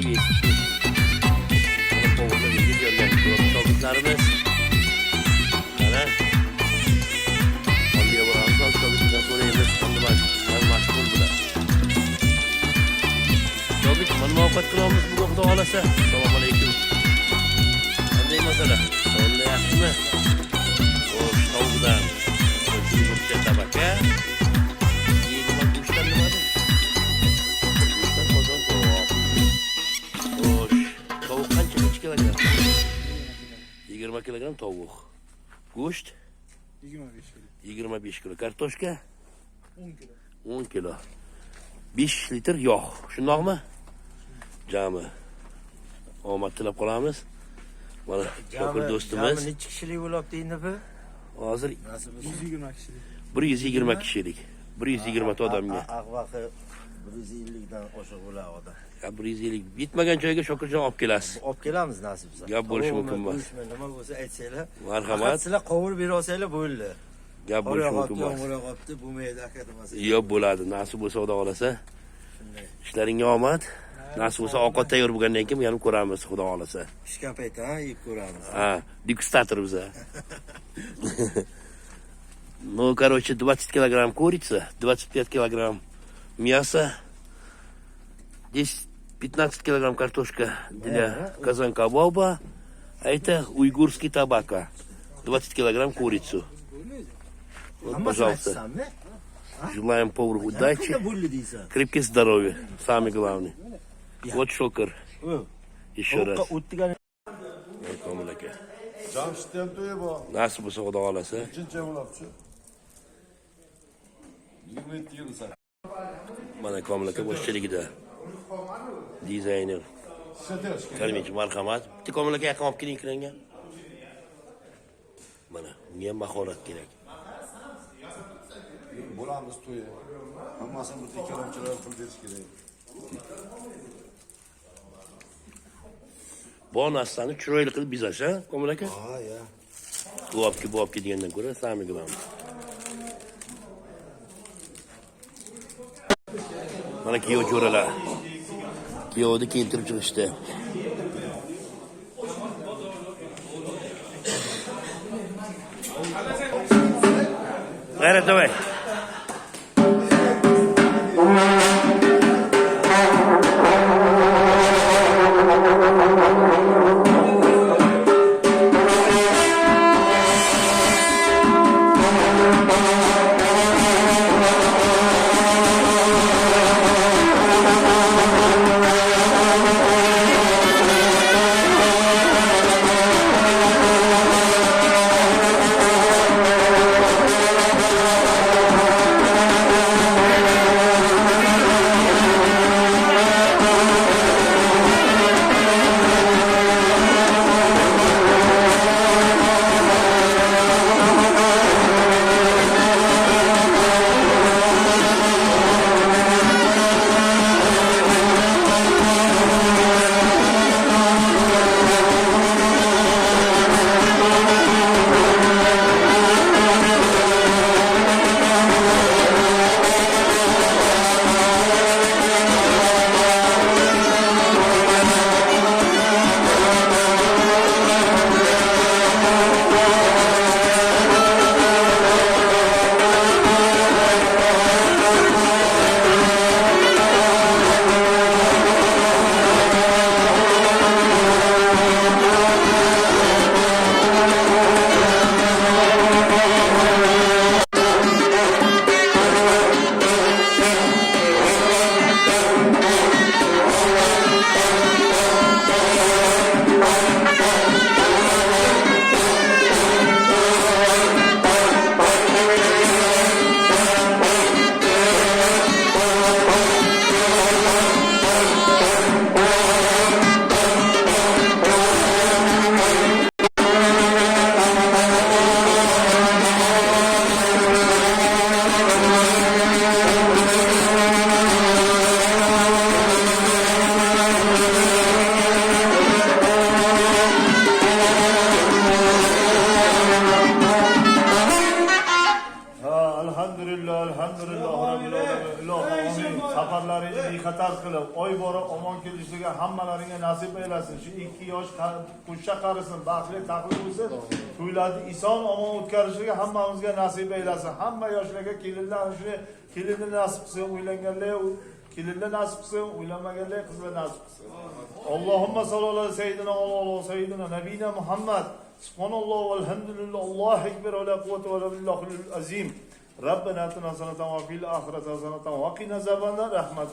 nevestku. Tovuqlarga yurgan shogirdlarimiz. Mana. Qanday bo'lamiz? Shogirdlardan so'raymiz. Qanday mashg'ul bular. Shogird, mana ovqat qilamiz bugun xudo xolasa. Assalomu alaykum. Qanday masala? Qanday yaxshimi? Xo'sh, tovuqdan. Burcha tabaka. Yeg'ma go'shtdan nimadi? Go'shtdan qozon tovuq. Xo'sh, tovuq qancha kilogram? 20 kilogram tovuq. Go'sht 25 kilo. Kartoshka 10 kilo. 5 litr yog'. Shundoqmi? Jami. Omad tilab qolamiz. Mana shokir do'stimiz. Jami necha kishilik bo'libdi endi bu? Hozir 120 kishilik. 120 kishilik. 120 ta odamga. Vaqti 150 dan oshiq bo'ladi. 150 bitmagan joyga Shokirjon olib kelasiz. Olib kelamiz nasib bo'lsa. Gap bo'lishi mumkin emas. Nima bo'lsa aytsanglar. Marhamat. Sizlar qovurib bera olsanglar bo'ldi. Gap bo'lishi mumkin emas. Qolib bo'lmaydi akatamasi. Yo'q bo'ladi. Nasib bo'lsa xudo xolasa. Ishlaringga omad. Nasib bo'lsa ovqat tayyor bo'lgandan keyin yana ko'ramiz xudo xolasa. Pishgan paytda yeb ko'ramiz. Ha, degustator biz. Ну, короче, 20 килограмм курицы, 25 килограмм мяса, 10-15 килограмм картошка для казан кабаба, а это уйгурский табака, 20 килограмм курицу. Вот, пожалуйста. Желаем повару удачи, крепких здоровья, самое главное. Вот Шокир. Еще раз. Nasib bo'lsa xudo xolasa. Mana Komil aka boshchiligida dizayner. Kalmich marhamat. Bitta Komil aka yaqin olib keling ekranga. Mana, unga ham mahorat kerak. Bo'lamiz to'yi. Hammasini bu tekinchilar pul berish kerak. Bu narsani chiroyli qilib bizash, ha, Komil aka? Ha, ya. Bu olib ketgandan ko'ra sami qilamiz. Mana kuyov jo'ralar. Kuyovni keltirib chiqishdi. G'ayrat, davay. Elhamdülillah, elhamdülillah, Rabbil alemin, Allah'a amin. Safarları iyi katar kılıp, oy boru omon kelishligi hammalaringga nasib eylesin. Şu 2 yosh qo'shcha qarisin, baxtli taqli bo'lsin. To'ylarni ison omon o'tkazishligi hammamizga nasib eylesin. Hamma yoshlarga kelinlar shu kelinni nasib qilsin, uylanganlar kelinlar nasib qilsin, uylanmaganlar qizlar nasib qilsin. Allohumma salli ala sayyidina ala sayyidina nabiyina Muhammad. Subhanalloh valhamdulillah, Allohu akbar va la quwwata va la billahil azim. Rabbana atina hasanatan wa fil akhirati hasanatan wa qina azabannar. Rahmat.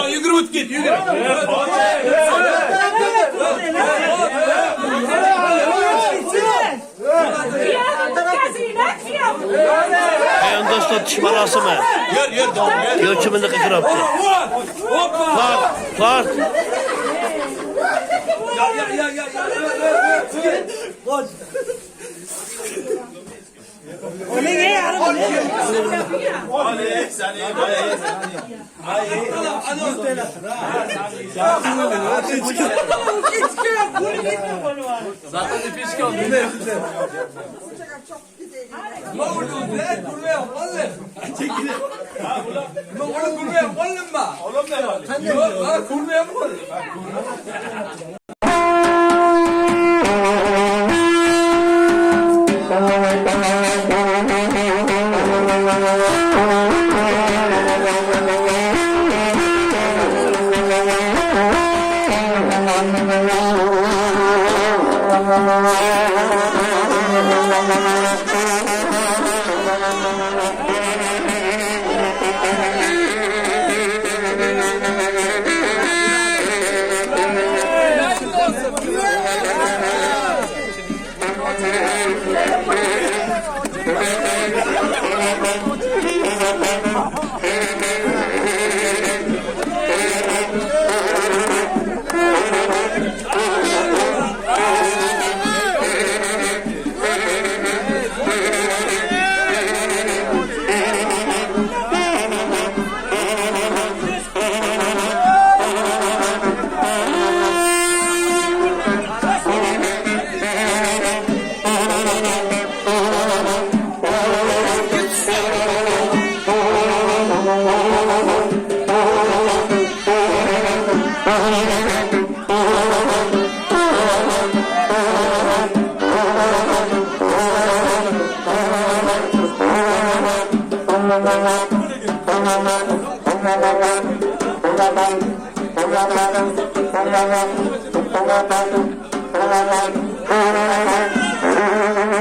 Yürü git, yürü. Dostlar diş balası mı? Yer. Göçümünde kıkıraptı. Kart.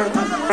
Thank you. Va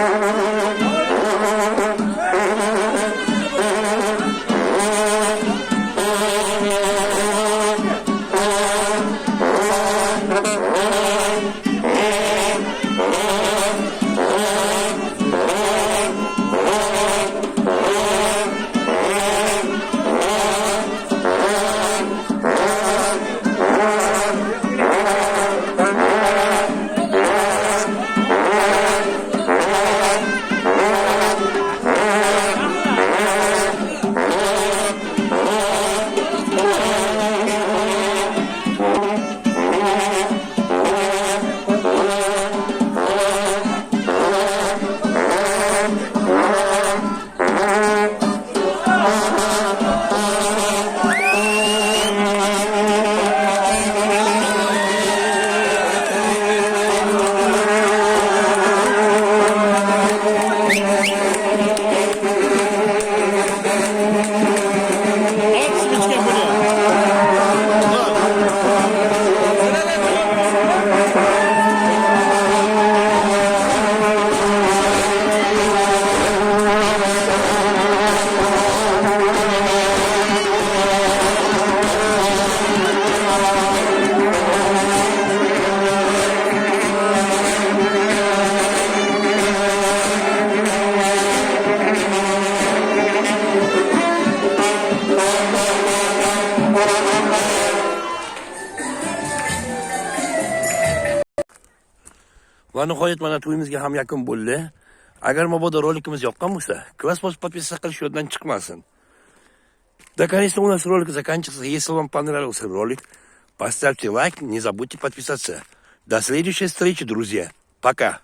nihoyat mana to'yimizga ham yakun bo'ldi. Agar mabodo rolikimiz yoqqan bo'lsa, klass bosib подписаться qilish yoddan chiqmasin. Да, конечно, у нас ролик заканчивается. Если вам понравился ролик, поставьте лайк, не забудьте подписаться. До следующей встречи, друзья. Пока.